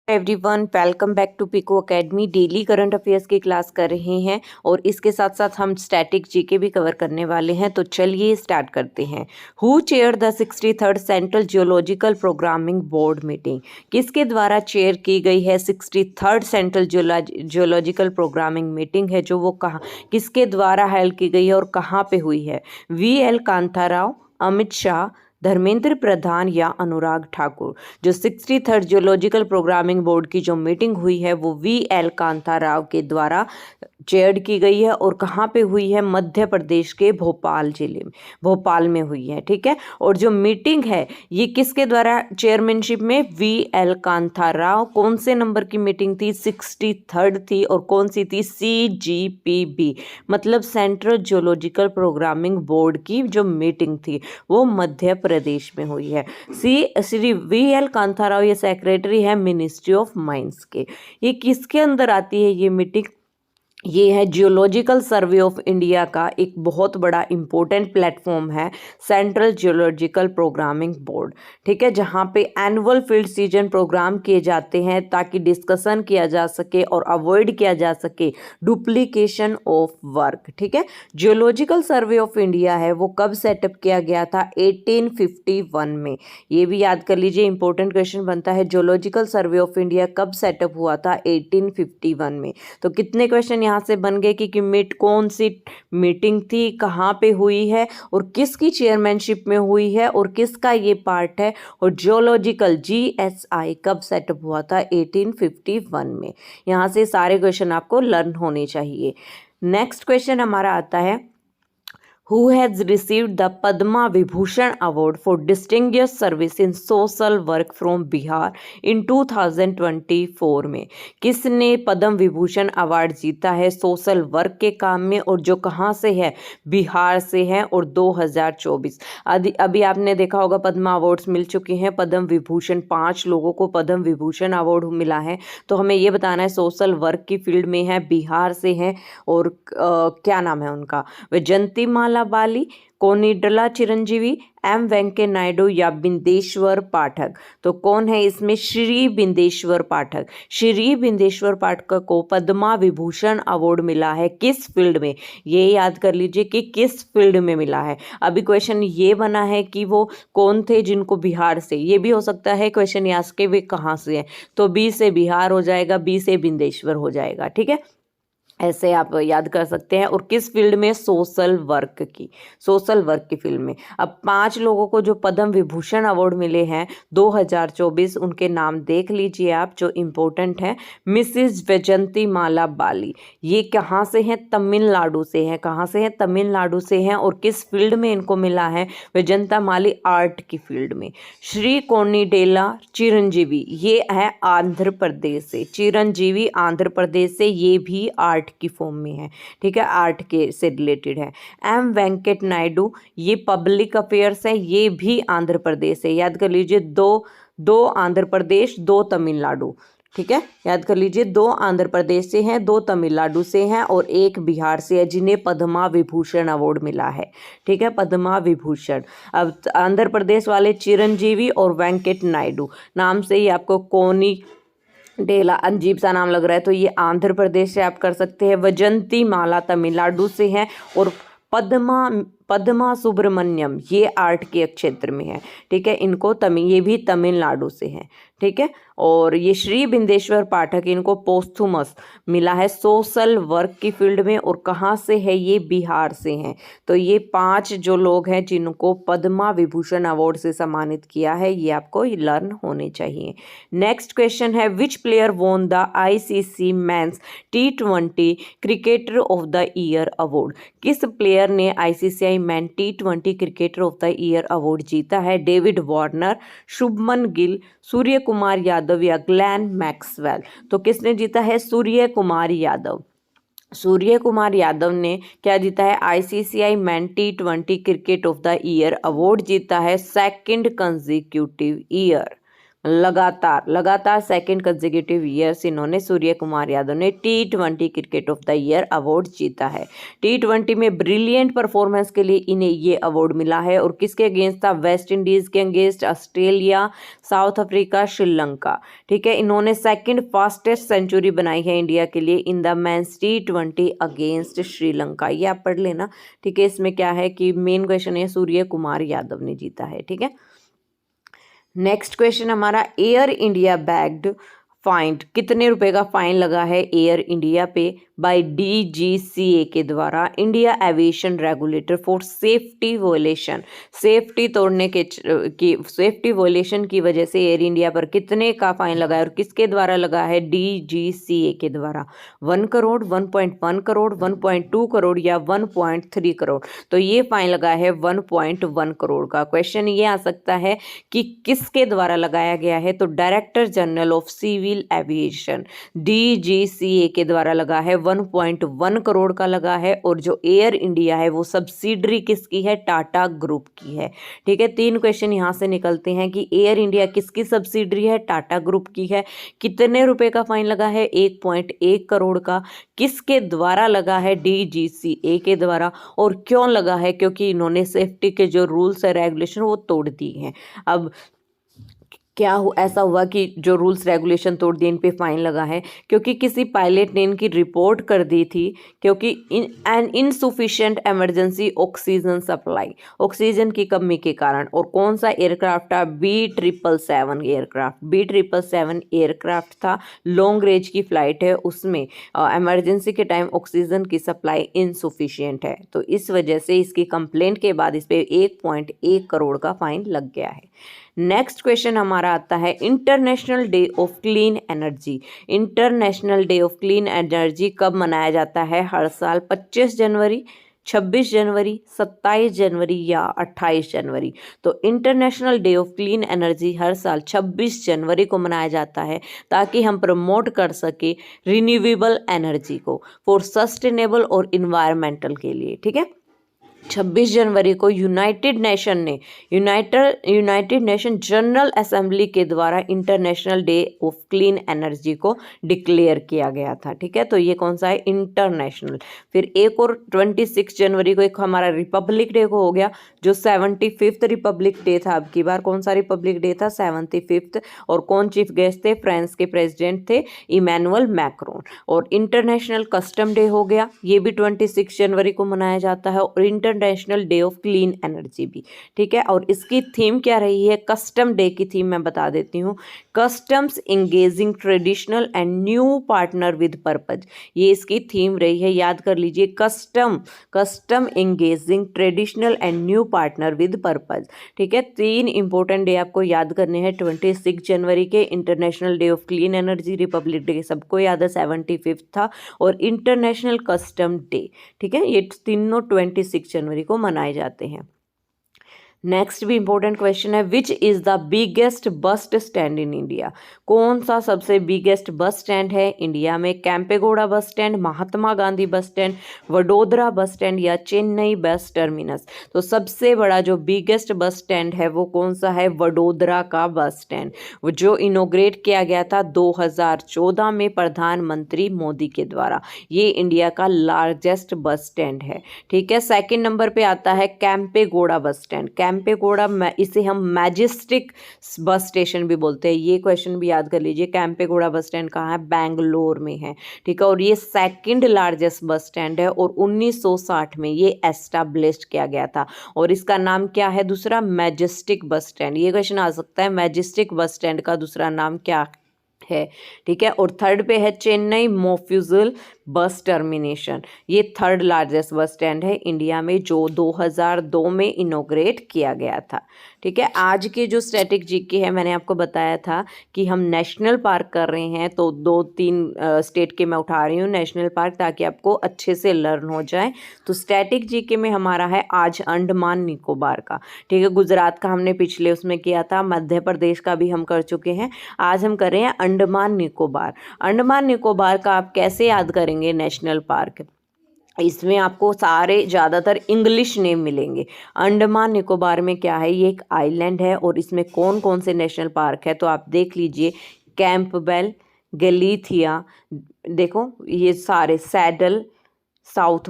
Everyone, welcome back to Pico academy. Daily current affairs की class कर रहे हैं और इसके साथ साथ हम स्टैटिक जीके भी कवर करने वाले हैं। तो चलिए स्टार्ट करते हैं। Who chair the 63rd central geological programming board meeting? किसके द्वारा चेयर की गई है 63rd central geological programming meeting है जो वो कहाँ किसके द्वारा हेल्ड की गई है और कहाँ पे हुई है? VL कांता राव, अमित शाह, धर्मेंद्र प्रधान या अनुराग ठाकुर? जो 63rd जियोलॉजिकल प्रोग्रामिंग बोर्ड की जो मीटिंग हुई है वो VL कांता राव के द्वारा चेयर्ड की गई है और कहाँ पे हुई है? मध्य प्रदेश के भोपाल में हुई है। ठीक है। और जो मीटिंग है ये किसके द्वारा चेयरमैनशिप में? VL कांता राव। कौन से नंबर की मीटिंग थी? 63rd थी। और कौन सी थी? CGPB मतलब सेंट्रल जियोलॉजिकल प्रोग्रामिंग बोर्ड की जो मीटिंग थी वो मध्य प्रदेश में हुई है। श्री VL कांता राव ये सेक्रेटरी है मिनिस्ट्री ऑफ माइंस के। ये किसके अंदर आती है ये मीटिंग? ये है जियोलॉजिकल सर्वे ऑफ इंडिया का एक बहुत बड़ा इम्पोर्टेंट प्लेटफॉर्म है सेंट्रल जियोलॉजिकल प्रोग्रामिंग बोर्ड। ठीक है, जहाँ पे एनुअल फील्ड सीजन प्रोग्राम किए जाते हैं ताकि डिस्कशन किया जा सके और अवॉइड किया जा सके डुप्लीकेशन ऑफ वर्क। ठीक है, जियोलॉजिकल सर्वे ऑफ इंडिया है वो कब सेटअप किया गया था? 1851 में। ये भी याद कर लीजिए, इंपॉर्टेंट क्वेश्चन बनता है। जियोलॉजिकल सर्वे ऑफ इंडिया कब सेटअप हुआ था? 1851 में। तो कितने क्वेश्चन यहाँ से बन गए कि कौन सी मीटिंग थी, कहाँ पे हुई है और किसकी चेयरमैनशिप में हुई है और किसका ये पार्ट है? और जियोलॉजिकल GSI कब सेटअप हुआ था? 1851 में। यहाँ से सारे क्वेश्चन आपको लर्न होने चाहिए। नेक्स्ट क्वेश्चन हमारा आता है, who has received the Padma Vibhushan Award for Distinguished Service in Social Work from Bihar in 2024 में? किसने पद्म विभूषण अवार्ड जीता है सोशल वर्क के काम में और जो कहाँ से है? बिहार से है। और 2024 अभी आपने देखा होगा पद्मा अवार्ड्स मिल चुके हैं। पद्म विभूषण 5 लोगों को पद्म विभूषण अवार्ड मिला है। तो हमें ये बताना है सोशल वर्क की फील्ड में है, बिहार से है और क्या नाम है उनका? वैजयंती माला बाली, कोनिडला चिरंजीवी, M वेंकैया नायडू या बिंदेश्वर पाठक? तो कौन है इसमें? श्री बिंदेश्वर पाठक। श्री बिंदेश्वर पाठक को पद्मा विभूषण अवार्ड मिला है। किस फील्ड में? ये याद कर लीजिए कि किस फील्ड में मिला है। अभी क्वेश्चन ये बना है कि वो कौन थे जिनको बिहार से, ये भी हो सकता है क्वेश्चन याद के वे कहाँ से है। तो B से बिहार हो जाएगा, B से बिंदेश्वर हो जाएगा। ठीक है, ऐसे आप याद कर सकते हैं। और किस फील्ड में? सोशल वर्क की फील्ड में। अब 5 लोगों को जो पद्म विभूषण अवार्ड मिले हैं 2024, उनके नाम देख लीजिए आप जो इम्पोर्टेंट है। मिसिज वैजयंती माला बाली, ये कहाँ से हैं? तमिलनाडु से हैं। कहाँ से हैं? तमिलनाडु से हैं। और किस फील्ड में इनको मिला है? वैजयंता माली आर्ट की फील्ड में। श्री कोनिडेला चिरंजीवी, ये है आंध्र प्रदेश से। चिरंजीवी आंध्र प्रदेश से, ये भी आर्ट की फॉर्म में है। ठीक है, आर्ट के से रिलेटेड है। M वेंकट नायडू, ये पब्लिक अफेयर्स है, ये भी आंध्र प्रदेश है। याद कर लीजिए, दो आंध्र प्रदेश, 2 तमिलनाडु। ठीक है, याद कर लीजिए, 2 आंध्र प्रदेश से हैं, 2 तमिलनाडु से हैं और 1 बिहार से है जिन्हें पद्मा विभूषण अवार्ड मिला है। ठीक है, पद्मा विभूषण। अब आंध्र प्रदेश वाले चिरंजीवी और वेंकट नायडू, नाम से ही आपको कोनी डेला अजीब सा नाम लग रहा है, तो ये आंध्र प्रदेश से आप कर सकते हैं। वैजयंती माला तमिलनाडु से है और पद्मा सुब्रमण्यम ये आर्ट के क्षेत्र में है। ठीक है, इनको ये भी तमिलनाडु से हैं। ठीक है, और ये श्री बिंदेश्वर पाठक, इनको पोस्थुमस मिला है सोशल वर्क की फील्ड में। और कहाँ से है? ये बिहार से हैं। तो ये 5 जो लोग हैं जिनको पद्मा विभूषण अवार्ड से सम्मानित किया है, ये आपको लर्न होने चाहिए। नेक्स्ट क्वेश्चन है, which player won the ICC men's T20 cricketer of the year award? किस प्लेयर ने ICCI man T20 cricketer of the year award जीता है? डेविड वार्नर, शुभमन गिल, सूर्य कुमार यादव या ग्लेन मैक्सवेल? तो किसने जीता है? सूर्य कुमार यादव। सूर्य कुमार यादव ने क्या जीता है? ICCI man T20 cricket of the year award जीता है 2nd कंसेक्यूटिव ईयर। लगातार सेकंड कंसेक्यूटिव ईयर्स इन्होंने सूर्य कुमार यादव ने T20 cricket of the year award जीता है। T20 में ब्रिलियंट परफॉर्मेंस के लिए इन्हें ये अवार्ड मिला है। और किसके अगेंस्ट था? वेस्ट इंडीज के against, Australia, south Africa, Sri Lanka. ठीक है, इन्होंने सेकंड फास्टेस्ट सेंचुरी बनाई है इंडिया के लिए in the men's T20 against Sri Lanka. ये आप पढ़ लेना। ठीक है, इसमें क्या है कि मेन क्वेश्चन है सूर्य कुमार यादव ने जीता है। ठीक है, नेक्स्ट क्वेश्चन हमारा, एयर इंडिया बैग्ड फाइंड, कितने रुपए का फाइन लगा है एयर इंडिया पे बाय DGCA के द्वारा, India aviation regulator for safety वोलेशन। Safety तोड़ने के सेफ्टी वोलेशन की वजह से एयर इंडिया पर कितने का फाइन लगा है और किसके द्वारा लगा है? DGCA के द्वारा। 1 करोड़, 1.1 करोड़, 1.2 करोड़ या 1.3 करोड़? तो ये फाइन लगा है 1.1 करोड़ का। क्वेश्चन ये आ सकता है कि किसके द्वारा लगाया गया है? तो director general of civil aviation DGCA के द्वारा लगा है। 1.1 करोड़ का लगा है। और जो एयर इंडिया है वो सब्सिडरी किसकी है? टाटा ग्रुप की है। ठीक है, 3 क्वेश्चन यहाँ से निकलते हैं कि एयर इंडिया किसकी सब्सिडरी है? टाटा ग्रुप की है। कितने रुपए का फाइन लगा है? 1.1 करोड़ का। किसके द्वारा लगा है? DGCA के द्वारा। और क्यों लगा है? क्योंकि इन्होंने सेफ्टी के जो रूल्स है रेगुलेशन वो तोड़ दिए हैं। अब क्या ऐसा हुआ कि जो रूल्स रेगुलेशन तोड़ दिए, इन पे फाइन लगा है? क्योंकि किसी पायलट ने इनकी रिपोर्ट कर दी थी क्योंकि an insufficient emergency oxygen supply, oxygen की कमी के कारण। और कौन सा एयरक्राफ्ट था? B777 aircraft. B777 एयरक्राफ्ट था, लॉन्ग रेंज की फ्लाइट है, उसमें इमरजेंसी के टाइम ऑक्सीजन की सप्लाई इनसुफिशियंट है। तो इस वजह से इसकी कंप्लेंट के बाद इस पर 1.1 करोड़ का फाइन लग गया है। नेक्स्ट क्वेश्चन हमारा आता है, international day of clean energy. International day of clean energy कब मनाया जाता है? हर साल 25 जनवरी, 26 जनवरी, 27 जनवरी या 28 जनवरी? तो international day of clean energy हर साल 26 जनवरी को मनाया जाता है ताकि हम प्रमोट कर सके रिन्यूएबल एनर्जी को फॉर सस्टेनेबल और इन्वायरमेंटल के लिए। ठीक है, 26 जनवरी को यूनाइटेड नेशन जनरल असेंबली के द्वारा international day of clean energy को डिक्लेयर किया गया था। ठीक है, तो ये कौन सा है? इंटरनेशनल। फिर एक और 26 जनवरी को एक हमारा रिपब्लिक डे को हो गया, जो 75th रिपब्लिक डे था। अब की बार कौन सा रिपब्लिक डे था? 75th। और कौन चीफ गेस्ट थे? फ्रांस के प्रेसिडेंट थे इमैनुअल मैक्रोन। और इंटरनेशनल कस्टम डे हो गया, ये भी 26 जनवरी को मनाया जाता है। और international day of clean energy भी। ठीक है, और इसकी थीम क्या रही है? कस्टम डे की थीम मैं बता देती हूँ, customs engaging traditional and new partner with purpose. ये इसकी थीम रही है, याद कर लीजिए, custom engaging traditional and new partner with purpose. ठीक है, 3 इंपॉर्टेंट डे आपको याद करने हैं 26 जनवरी के। International day of clean energy, Republic day सबको याद है 75th था, और इंटरनेशनल कस्टम डे। ठीक है, ये तीनों 26 जनवरी को मनाए जाते हैं। नेक्स्ट भी इंपॉर्टेंट क्वेश्चन है, which is the biggest bus stand in India? कौन सा सबसे बिगेस्ट बस स्टैंड है इंडिया में? Kempegowda bus stand, Mahatma Gandhi bus stand, Vadodara bus stand या चेन्नई बस टर्मिनस? तो सबसे बड़ा जो बिगेस्ट बस स्टैंड है वो कौन सा है? वडोदरा का बस स्टैंड, जो इनोग्रेट किया गया था 2014 में प्रधानमंत्री मोदी के द्वारा। ये इंडिया का लार्जेस्ट बस स्टैंड है। ठीक है, सेकंड नंबर पे आता है कैंपेगौड़ा बस स्टैंड। कैंपेगौड़ा, इसे हम मैजेस्टिक बस स्टेशन भी बोलते हैं। ये क्वेश्चन भी याद कर लीजिए, कैंपेगौड़ा बस स्टैंड कहाँ है? बैंगलोर में है। ठीक है, और ये सेकंड लार्जेस्ट बस स्टैंड है और 1960 में ये एस्टैब्लिश किया गया था। और इसका नाम क्या है? दूसरा, मैजेस्टिक बस स्टैंड। ये क्वेश्चन आ सकता है, मैजेस्टिक बस स्टैंड का दूसरा नाम क्या है? ठीक है, और थर्ड पे है चेन्नई मोफ्यूजल बस टर्मिनेशन। ये थर्ड लार्जेस्ट बस स्टैंड है इंडिया में, जो 2002 में इनोग्रेट किया गया था। ठीक है, आज के जो स्टैटिक जीके है, मैंने आपको बताया था कि हम नेशनल पार्क कर रहे हैं, तो 2-3 स्टेट के मैं उठा रही हूँ नेशनल पार्क, ताकि आपको अच्छे से लर्न हो जाए। तो स्टैटिक जीके में हमारा है आज अंडमान निकोबार का। ठीक है, गुजरात का हमने पिछले उसमें किया था, मध्य प्रदेश का भी हम कर चुके हैं। आज हम कर रहे हैं अंडमान निकोबार। अंडमान निकोबार का आप कैसे याद करेंगे नेशनल पार्क? इसमें आपको सारे ज़्यादातर इंग्लिश नेम मिलेंगे। अंडमान निकोबार में क्या है, ये एक आइलैंड है और इसमें कौन कौन से नेशनल पार्क है तो आप देख लीजिए, कैंपबेल, गैलीथिया, देखो ये सारे, saddle, south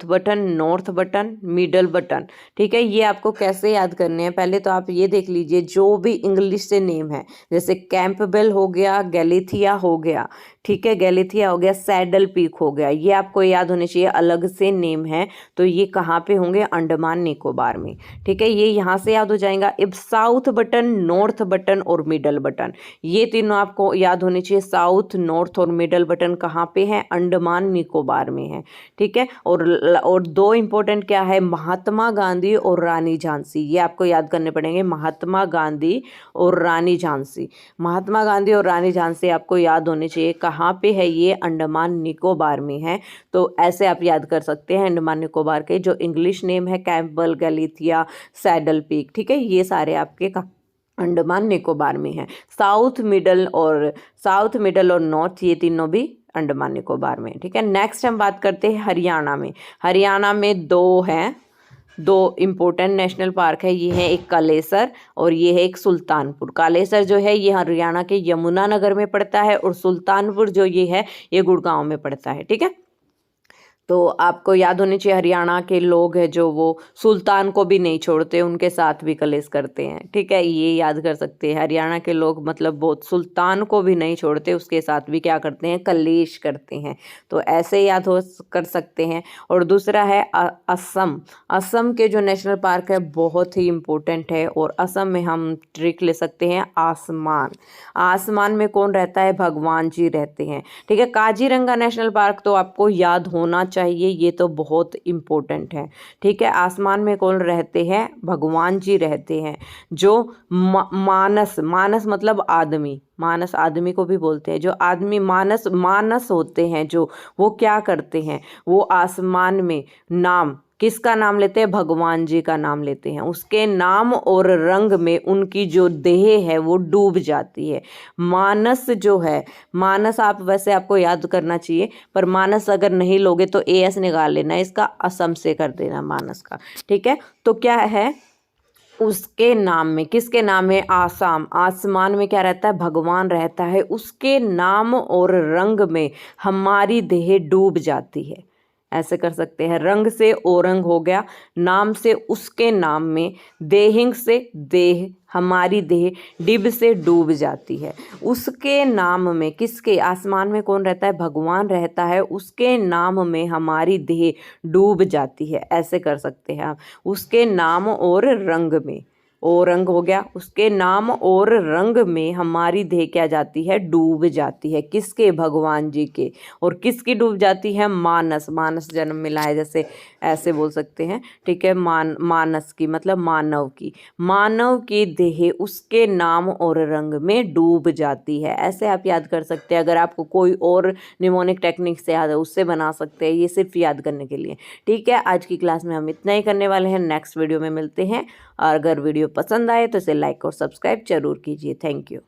button, north button, middle button. ठीक है, ये आपको कैसे याद करने हैं, पहले तो आप ये देख लीजिए जो भी इंग्लिश से नेम है, जैसे कैंपबेल हो गया, गैलीथिया हो गया, ठीक है, गैलीथिया हो गया, सैडल पीक हो गया, ये आपको याद होने चाहिए, अलग से नेम है। तो ये कहाँ पे होंगे, अंडमान निकोबार में। ठीक है, ये यहाँ से याद हो जाएगा। अब साउथ बटन, नॉर्थ बटन और मिडल बटन, ये तीनों आपको याद होने चाहिए। साउथ, नॉर्थ और मिडल बटन कहाँ पे हैं, अंडमान निकोबार में है। ठीक है, और दो इंपॉर्टेंट क्या है, महात्मा गांधी और रानी झांसी, ये आपको याद करने पड़ेंगे। महात्मा गांधी और रानी झांसी, महात्मा गांधी और रानी झांसी आपको याद होने चाहिए। कहाँ पे है ये, अंडमान निकोबार में है। तो ऐसे आप याद कर सकते हैं अंडमान निकोबार के जो इंग्लिश नेम है, कैंपबेल, गैलीथिया, सैडल पीक। ठीक है, ये सारे आपके अंडमान निकोबार में है। साउथ मिडल और नॉर्थ, ये तीनों भी अंडमान निकोबार में। ठीक है, नेक्स्ट हम बात करते हैं हरियाणा में। हरियाणा में दो इम्पोर्टेंट नेशनल पार्क है, ये है एक कालेसर और ये है एक सुल्तानपुर। कालेसर जो है ये हरियाणा के यमुनानगर में पड़ता है और सुल्तानपुर जो ये है ये गुड़गांव में पड़ता है। ठीक है, तो आपको याद होनी चाहिए, हरियाणा के लोग हैं जो वो सुल्तान को भी नहीं छोड़ते, उनके साथ भी कलेश करते हैं। ठीक है, ये याद कर सकते हैं, हरियाणा के लोग मतलब बहुत सुल्तान को भी नहीं छोड़ते, उसके साथ भी क्या करते हैं, कलेश करते हैं। तो ऐसे याद हो कर सकते हैं। और दूसरा है असम। असम के जो नेशनल पार्क है बहुत ही इम्पोर्टेंट है और असम में हम ट्रिक ले सकते हैं, आसमान में कौन रहता है, भगवान जी रहते हैं। ठीक है, काजीरंगा नेशनल पार्क तो आपको याद होना चाहिए, ये तो बहुत इम्पोर्टेंट है। ठीक है, आसमान में कौन रहते हैं, भगवान जी रहते हैं। जो मानस मतलब आदमी, मानस आदमी को भी बोलते हैं, जो आदमी मानस होते हैं जो, वो क्या करते हैं, वो आसमान में किसका नाम लेते हैं, भगवान जी का नाम लेते हैं। उसके नाम और रंग में उनकी जो देह है वो डूब जाती है। मानस जो है, मानस आप वैसे आपको याद करना चाहिए, पर मानस अगर नहीं लोगे तो एस निकाल लेना, इसका असम से कर देना मानस का। ठीक है, तो क्या है, उसके नाम में, किसके नाम में, आसमान में क्या रहता है, भगवान रहता है, उसके नाम और रंग में हमारी देह डूब जाती है। ऐसे कर सकते हैं, रंग से ओरंग हो गया, नाम से उसके नाम में, देहिंग से देह, हमारी देह, डिब से डूब जाती है। उसके नाम में, किसके, आसमान में कौन रहता है, भगवान रहता है, उसके नाम में हमारी देह डूब जाती है। ऐसे कर सकते हैं आप, उसके नाम और रंग में, रंग हो गया, उसके नाम और रंग में हमारी देह क्या जाती है, डूब जाती है। किसके, भगवान जी के। और किसकी डूब जाती है, मानस जन्म मिला है, जैसे ऐसे बोल सकते हैं। ठीक है, मानस की मतलब मानव की देह उसके नाम और रंग में डूब जाती है। ऐसे आप याद कर सकते हैं। अगर आपको कोई और निमोनिक टेक्निक से याद है उससे बना सकते हैं, ये सिर्फ याद करने के लिए। ठीक है, आज की क्लास में हम इतना ही करने वाले हैं, नेक्स्ट वीडियो में मिलते हैं। और अगर वीडियो पसंद आए तो इसे लाइक और सब्सक्राइब जरूर कीजिए। Thank you.